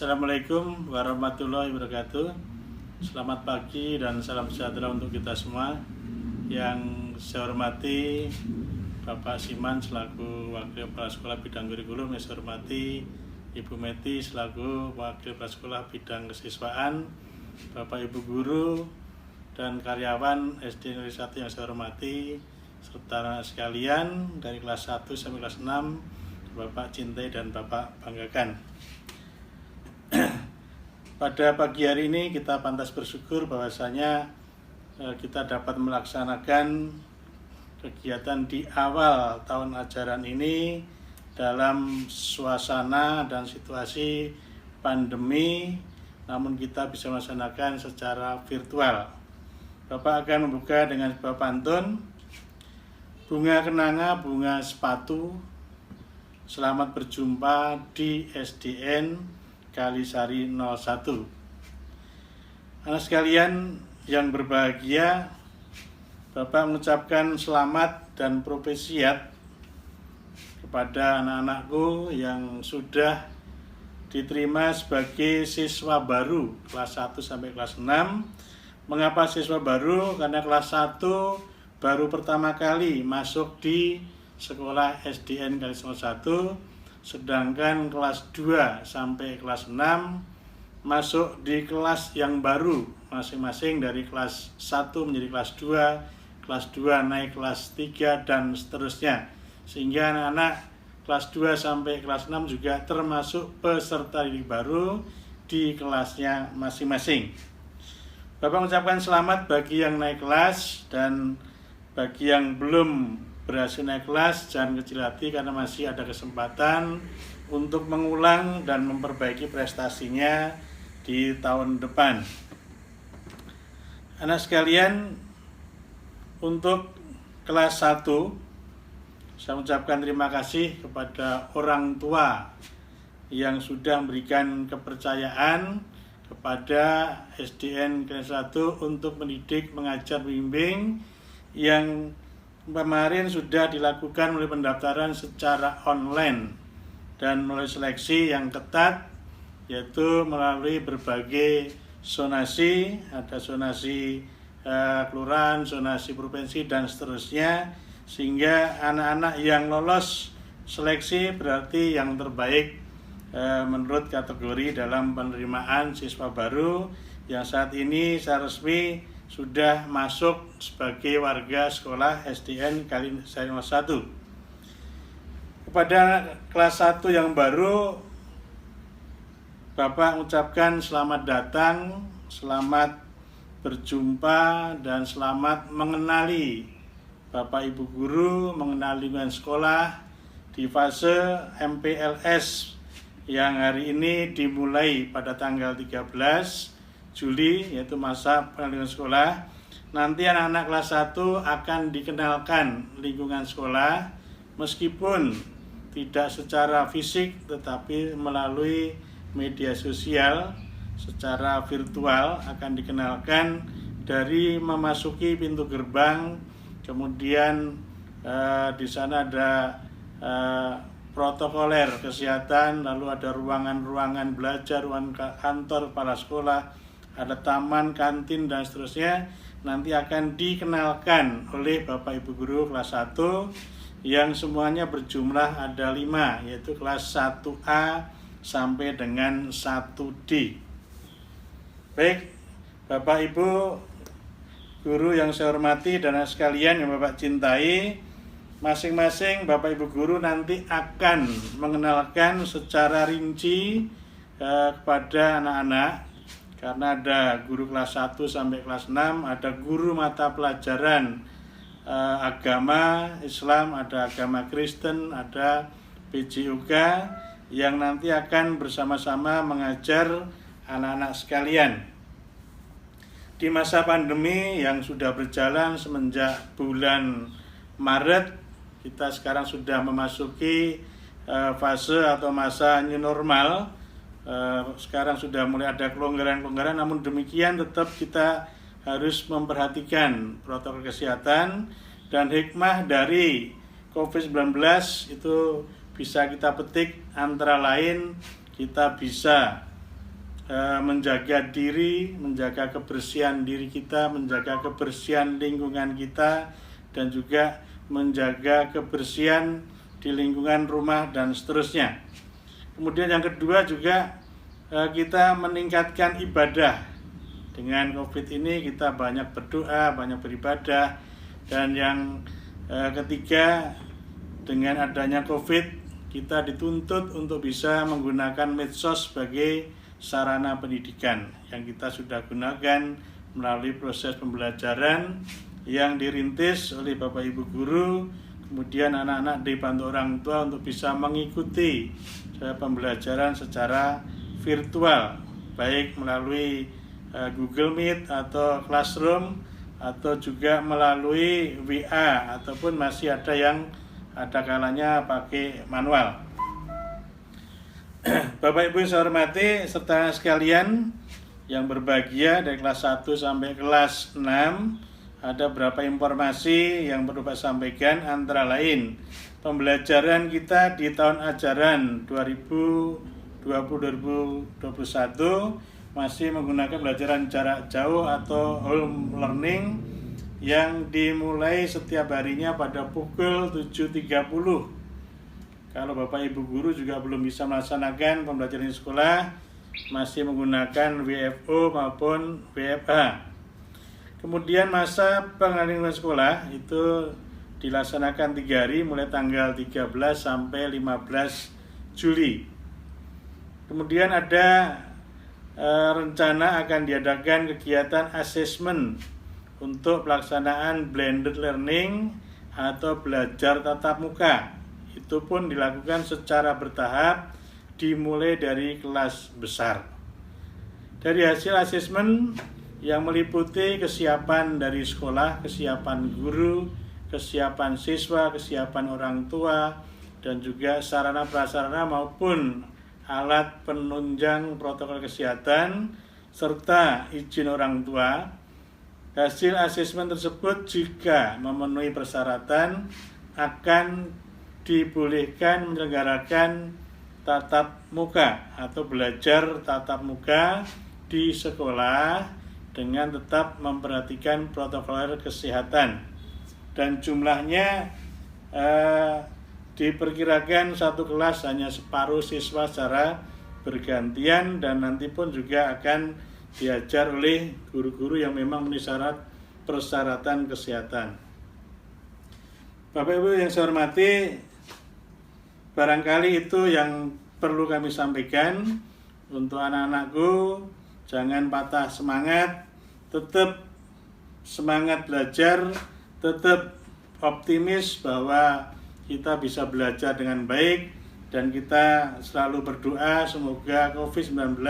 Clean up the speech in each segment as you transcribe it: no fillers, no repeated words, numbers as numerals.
Assalamualaikum warahmatullahi wabarakatuh. Selamat pagi dan salam sejahtera untuk kita semua. Yang saya hormati Bapak Siman selaku Wakil Kepala Sekolah Bidang Kurikulum. Yang saya hormati Ibu Meti selaku Wakil Kepala Sekolah Bidang Kesiswaan, Bapak Ibu Guru dan karyawan SD Negeri 1 yang saya hormati, serta anak sekalian dari kelas 1 sampai kelas 6, Bapak cintai dan Bapak banggakan. Pada pagi hari ini kita pantas bersyukur bahwasanya kita dapat melaksanakan kegiatan di awal tahun ajaran ini dalam suasana dan situasi pandemi, namun kita bisa melaksanakan secara virtual. Bapak akan membuka dengan sebuah pantun. Bunga kenanga, bunga sepatu, selamat berjumpa di SDN Kalisari 01. Anak sekalian yang berbahagia, Bapak mengucapkan selamat dan propesiat kepada anak-anakku yang sudah diterima sebagai siswa baru kelas 1 sampai kelas 6. Mengapa siswa baru? Karena kelas 1 baru pertama kali masuk di sekolah SDN Kalisari 01, sedangkan kelas 2 sampai kelas 6 masuk di kelas yang baru, masing-masing dari kelas 1 menjadi kelas 2 naik kelas 3 dan seterusnya, sehingga anak-anak kelas 2 sampai kelas 6 juga termasuk peserta didik baru di kelasnya masing-masing. Bapak mengucapkan selamat bagi yang naik kelas, dan bagi yang belum berhasil naik kelas jangan kecil hati karena masih ada kesempatan untuk mengulang dan memperbaiki prestasinya di tahun depan. Anak sekalian, untuk kelas 1 saya mengucapkan terima kasih kepada orang tua yang sudah memberikan kepercayaan kepada SDN Kalisari 1 untuk mendidik, mengajar, membimbing yang kemarin sudah dilakukan melalui pendaftaran secara online dan melalui seleksi yang ketat, yaitu melalui berbagai zonasi, ada zonasi kelurahan, zonasi provinsi dan seterusnya, sehingga anak-anak yang lolos seleksi berarti yang terbaik menurut kategori dalam penerimaan siswa baru yang saat ini secara resmi sudah masuk sebagai warga sekolah SDN Kalisari 01. Kepada kelas 1 yang baru, Bapak mengucapkan selamat datang, selamat berjumpa, dan selamat mengenali Bapak Ibu Guru, mengenali lingkungan sekolah di fase MPLS yang hari ini dimulai pada tanggal 13 Juli, yaitu masa pengenalan sekolah. Nanti anak-anak kelas 1 akan dikenalkan lingkungan sekolah meskipun tidak secara fisik tetapi melalui media sosial secara virtual, akan dikenalkan dari memasuki pintu gerbang, kemudian di sana ada protokoler kesehatan, lalu ada ruangan-ruangan belajar, ruangan kantor kepala sekolah, ada taman, kantin, dan seterusnya. Nanti akan dikenalkan oleh Bapak Ibu Guru kelas 1 yang semuanya berjumlah ada 5, yaitu kelas 1A sampai dengan 1D. Baik, Bapak Ibu Guru yang saya hormati dan sekalian yang Bapak cintai, masing-masing Bapak Ibu Guru nanti akan mengenalkan secara rinci kepada anak-anak. Karena ada guru kelas 1 sampai kelas 6, ada guru mata pelajaran agama Islam, ada agama Kristen, ada PJUK yang nanti akan bersama-sama mengajar anak-anak sekalian. Di masa pandemi yang sudah berjalan semenjak bulan Maret, kita sekarang sudah memasuki fase atau masa new normal. Sekarang sudah mulai ada kelonggaran-kelonggaran, namun demikian tetap kita harus memperhatikan protokol kesehatan, dan hikmah dari COVID-19 itu bisa kita petik antara lain kita bisa menjaga diri, menjaga kebersihan diri kita, menjaga kebersihan lingkungan kita, dan juga menjaga kebersihan di lingkungan rumah dan seterusnya. Kemudian yang kedua juga kita meningkatkan ibadah. Dengan COVID ini kita banyak berdoa, banyak beribadah. Dan yang ketiga, dengan adanya COVID kita dituntut untuk bisa menggunakan medsos sebagai sarana pendidikan yang kita sudah gunakan melalui proses pembelajaran yang dirintis oleh Bapak Ibu guru, kemudian anak-anak dibantu orang tua untuk bisa mengikuti pembelajaran secara virtual, baik melalui Google Meet atau Classroom atau juga melalui WA, ataupun masih ada yang ada kalanya pakai manual. Bapak Ibu saya hormati serta sekalian yang berbahagia, dari kelas 1 sampai kelas 6 ada beberapa informasi yang perlu Pak sampaikan, antara lain pembelajaran kita di tahun ajaran 2020-2021 masih menggunakan pembelajaran jarak jauh atau home learning yang dimulai setiap harinya pada pukul 7.30. Kalau Bapak Ibu guru juga belum bisa melaksanakan pembelajaran di sekolah, masih menggunakan WFO maupun WFH. Kemudian masa pengalihan sekolah itu dilaksanakan 3 hari, mulai tanggal 13 sampai 15 Juli. Kemudian ada rencana akan diadakan kegiatan asesmen untuk pelaksanaan blended learning atau belajar tatap muka. Itu pun dilakukan secara bertahap, dimulai dari kelas besar. Dari hasil asesmen yang meliputi kesiapan dari sekolah, kesiapan guru, kesiapan siswa, kesiapan orang tua, dan juga sarana prasarana maupun alat penunjang protokol kesehatan, serta izin orang tua. Hasil asesmen tersebut jika memenuhi persyaratan akan dibolehkan menyelenggarakan tatap muka atau belajar tatap muka di sekolah dengan tetap memperhatikan protokol kesehatan. Dan jumlahnya diperkirakan satu kelas hanya separuh siswa secara bergantian, dan nanti pun juga akan diajar oleh guru-guru yang memang memenuhi syarat persyaratan kesehatan. Bapak Ibu yang saya hormati, barangkali itu yang perlu kami sampaikan untuk anak-anakku. Jangan patah semangat, tetap semangat belajar, tetap optimis bahwa kita bisa belajar dengan baik, dan kita selalu berdoa semoga COVID-19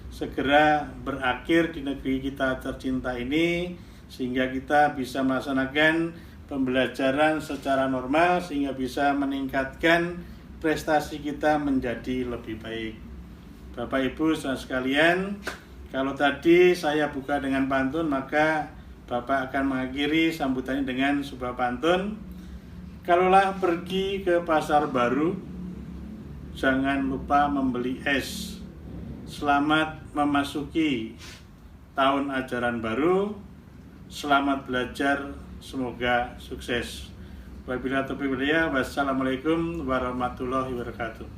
segera berakhir di negeri kita tercinta ini, sehingga kita bisa melaksanakan pembelajaran secara normal, sehingga bisa meningkatkan prestasi kita menjadi lebih baik. Bapak Ibu saudara sekalian, kalau tadi saya buka dengan pantun, maka Bapak akan mengakhiri sambutannya dengan sebuah pantun. Kalaulah pergi ke pasar baru, jangan lupa membeli es. Selamat memasuki tahun ajaran baru. Selamat belajar, semoga sukses. Wabillahi taufiq wal hidayah. Wassalamualaikum warahmatullahi wabarakatuh.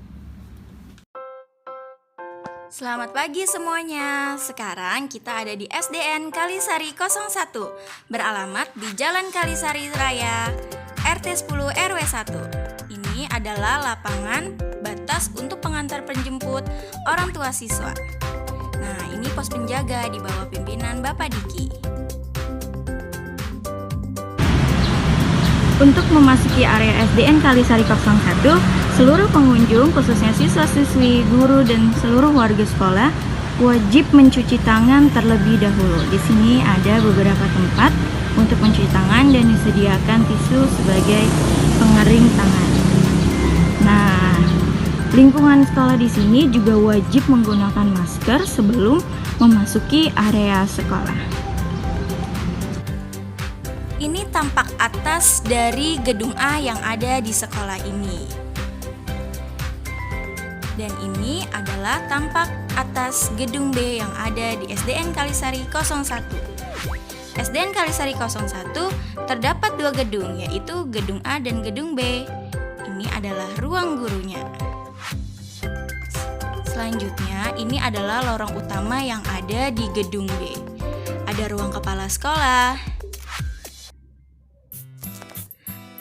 Selamat pagi semuanya. Sekarang kita ada di SDN Kalisari 01, beralamat di Jalan Kalisari Raya, RT 10 RW 1. Ini adalah lapangan batas untuk pengantar penjemput orang tua siswa. Nah, ini pos penjaga di bawah pimpinan Bapak Diki. Untuk memasuki area SDN Kalisari 01, seluruh pengunjung, khususnya siswa-siswi, guru, dan seluruh warga sekolah wajib mencuci tangan terlebih dahulu. Di sini ada beberapa tempat untuk mencuci tangan dan disediakan tisu sebagai pengering tangan. Nah, lingkungan sekolah di sini juga wajib menggunakan masker sebelum memasuki area sekolah. Ini tampak atas dari gedung A yang ada di sekolah ini. Dan ini adalah tampak atas gedung B yang ada di SDN Kalisari 01. SDN Kalisari 01 terdapat 2 gedung, yaitu gedung A dan gedung B. Ini adalah ruang gurunya. Selanjutnya, ini adalah lorong utama yang ada di gedung B. Ada ruang kepala sekolah,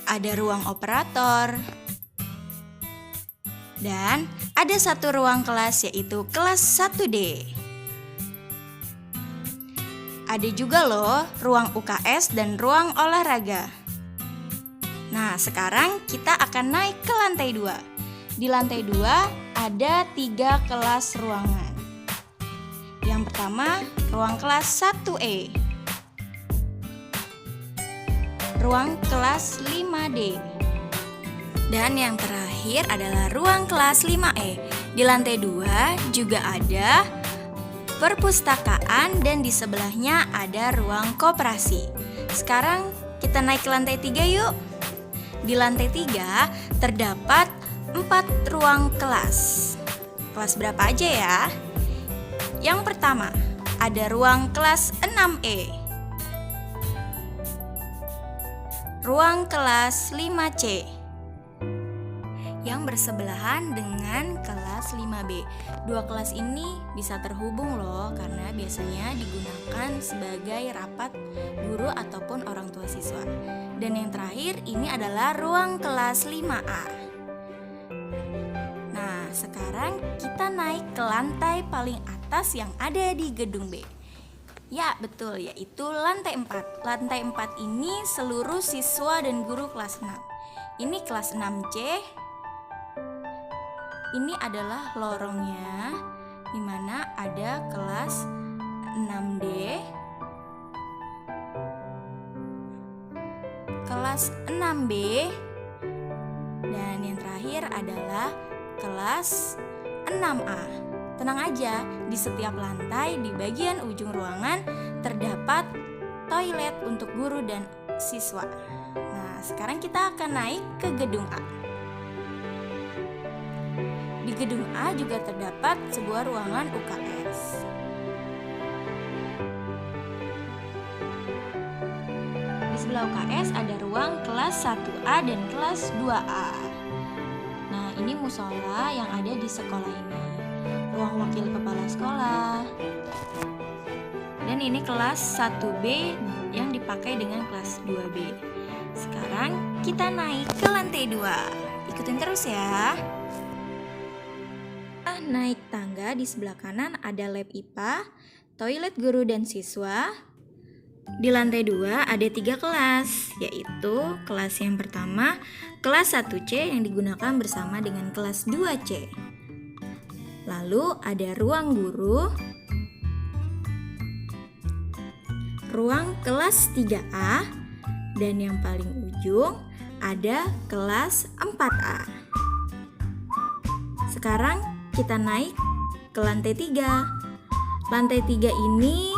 ada ruang operator, dan ada 1 ruang kelas, yaitu kelas 1D. Ada juga loh ruang UKS dan ruang olahraga. Nah, sekarang kita akan naik ke lantai 2. Di lantai 2 ada 3 kelas ruangan. Yang pertama, ruang kelas 1E. Ruang kelas 5D. Dan yang terakhir adalah ruang kelas 5E. Di lantai 2 juga ada perpustakaan dan di sebelahnya ada ruang koperasi. Sekarang kita naik ke lantai 3 yuk. Di lantai 3 terdapat 4 ruang kelas. Kelas berapa aja ya? Yang pertama, ada ruang kelas 6E. Ruang kelas 5C yang bersebelahan dengan kelas 5B. 2 kelas ini bisa terhubung loh, karena biasanya digunakan sebagai rapat guru ataupun orang tua siswa. Dan yang terakhir ini adalah ruang kelas 5A. Nah, sekarang kita naik ke lantai paling atas yang ada di gedung B. Ya, betul, yaitu lantai 4. Lantai 4 ini seluruh siswa dan guru kelas 6. Ini kelas 6C. Ini adalah lorongnya, di mana ada kelas 6D, kelas 6B, dan yang terakhir adalah kelas 6A. Tenang aja, di setiap lantai di bagian ujung ruangan terdapat toilet untuk guru dan siswa. Nah, sekarang kita akan naik ke gedung A. Di gedung A juga terdapat sebuah ruangan UKS. Di sebelah UKS ada ruang kelas 1A dan kelas 2A. Nah, ini musola yang ada di sekolah ini. Ruang wakil kepala sekolah. Dan ini kelas 1B yang dipakai dengan kelas 2B. Sekarang kita naik ke lantai 2. Ikutin terus ya. Naik tangga, di sebelah kanan ada lab IPA, toilet guru dan siswa. Di lantai 2 ada 3 kelas, yaitu kelas yang pertama, kelas 1C yang digunakan bersama dengan kelas 2C. Lalu ada ruang guru, ruang kelas 3A, dan yang paling ujung ada kelas 4A. Sekarang kita naik ke lantai 3. Lantai 3 ini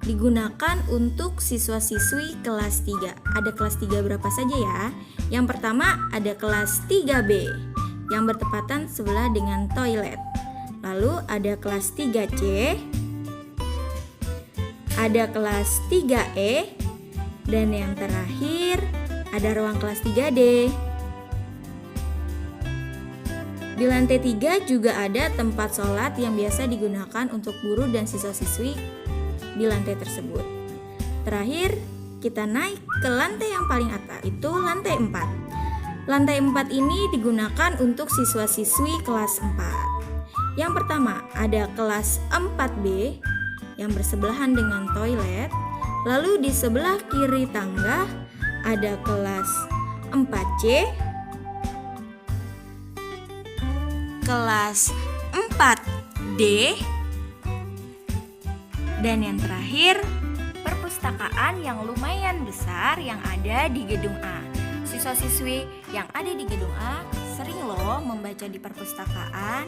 digunakan untuk siswa-siswi kelas 3. Ada kelas 3 berapa saja ya? Yang pertama ada kelas 3B yang bertepatan sebelah dengan toilet. Lalu ada kelas 3C, ada kelas 3E, dan yang terakhir ada ruang kelas 3D. Di lantai 3 juga ada tempat sholat yang biasa digunakan untuk guru dan siswa-siswi di lantai tersebut. Terakhir, kita naik ke lantai yang paling atas, itu lantai 4. Lantai 4 ini digunakan untuk siswa-siswi kelas 4. Yang pertama, ada kelas 4B yang bersebelahan dengan toilet. Lalu di sebelah kiri tangga ada kelas 4C, kelas 4D, dan yang terakhir perpustakaan yang lumayan besar yang ada di gedung A. Siswa-siswi yang ada di gedung A sering loh membaca di perpustakaan.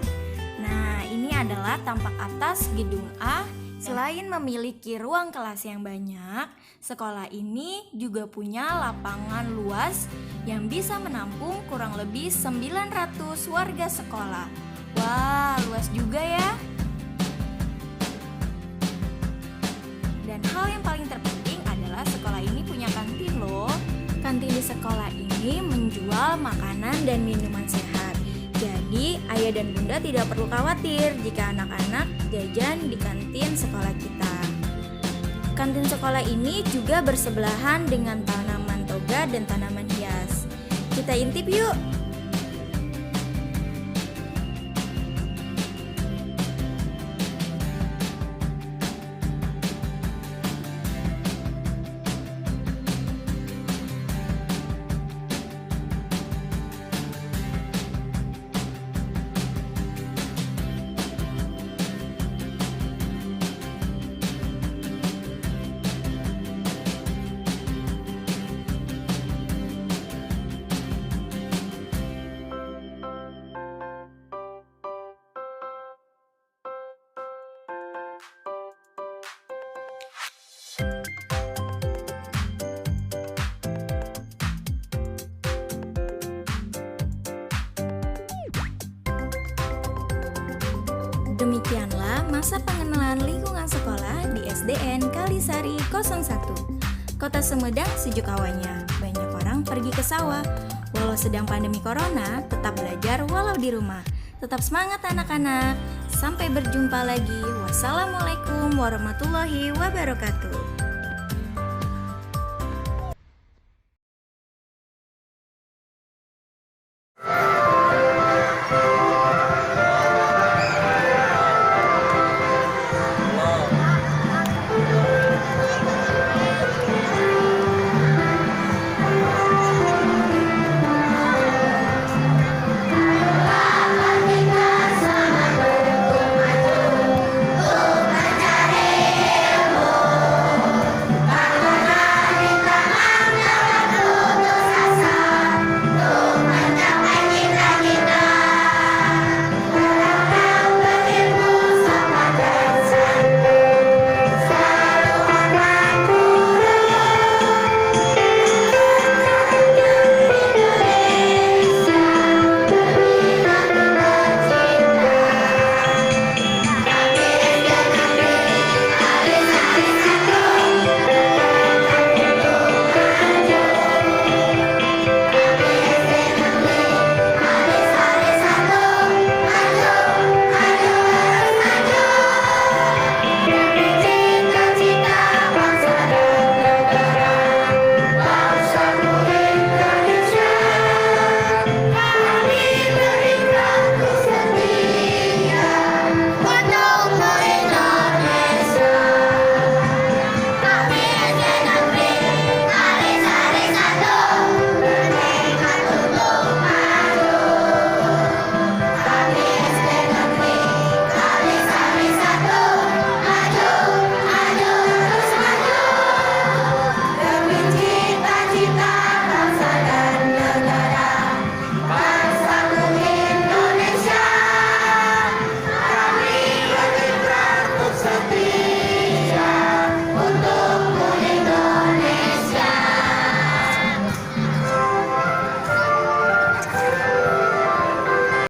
Nah, ini adalah tampak atas gedung A. Selain memiliki ruang kelas yang banyak, sekolah ini juga punya lapangan luas yang bisa menampung kurang lebih 900 warga sekolah. Wah, luas juga ya. kantin di sekolah ini menjual makanan dan minuman sehat. Jadi, ayah dan bunda tidak perlu khawatir jika anak-anak jajan di kantin sekolah kita. Kantin sekolah ini juga bersebelahan dengan tanaman toga dan tanaman hias. Kita intip yuk! Demikianlah masa pengenalan lingkungan sekolah di SDN Kalisari 01. Kota Sumedang sejuk hawanya, banyak orang pergi ke sawah. Walau sedang pandemi corona, tetap belajar walau di rumah. Tetap semangat anak-anak. Sampai berjumpa lagi. Wassalamualaikum warahmatullahi wabarakatuh.